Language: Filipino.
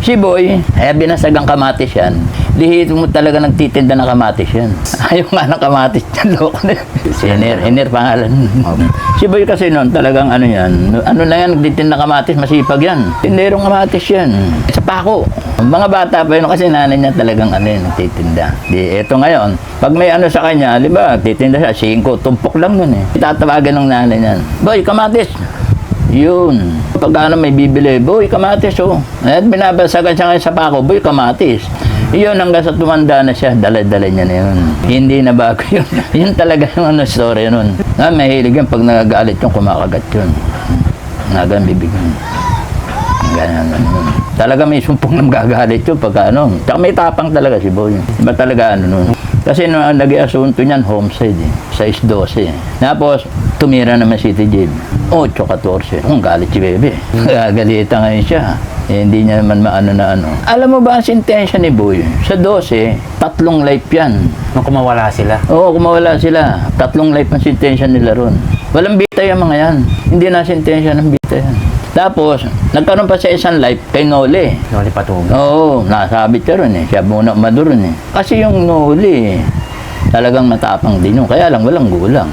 Si Boy, binasagang kamatis yan. Lihito mo talaga nagtitinda ng kamatis yan. Ayaw nga ng kamatis yan, loko na yan. Si Hiner pangalan. Si Boy kasi noon talagang ano yan, ano na yan, nagtitinda ng kamatis, masipag yan. Tinderong kamatis yan. Sa pako. Mga bata pa yun kasi nanay niya talagang ano yun, nagtitinda. Di, eto ngayon, pag may ano sa kanya, di ba, titinda siya, 5, tumpok lang nun eh. Tatawagan ng nanay niyan, Boy, kamatis. Yun. Pag ano may bibili, Boy, kamatis oh. At binabasagan siya ngayon sa pako, Boy, kamatis. Yun, hanggang sa tumanda na siya, dala-dala niya na yun. Hindi na bago yun. Yun talaga yung ano, story nun. Mahilig yan, pag nagagalit yung kumakagat yun. Nagang bibigyan. Ganyan yun. Talaga may sumpong na magagalit yun pagka ano. Tsaka may tapang talaga si Boy. Iba talaga ano nun. Kasi nung naging asunto niyan, homestead eh. 6-12 eh. Tapos, tumira naman si Tijib. 8-14. Galit si Bebe. Gagalitan ngayon siya. Hindi niya naman maano na ano. Alam mo ba ang sentensya ni Boy? Sa 12, 3 life yan. Nung kumawala sila. Oo, kumawala sila. 3 life ang sentensya nila ron. Walang bita yung mga yan. Hindi na sentensya ng bita yan. Tapos, nagkaroon pa sa isang life kay Noli. Noli Patuga. Oo, nasabit siya ron eh. Siya muna umaduron eh. Kasi yung Noli, talagang matapang din yun. Kaya lang, walang gulang.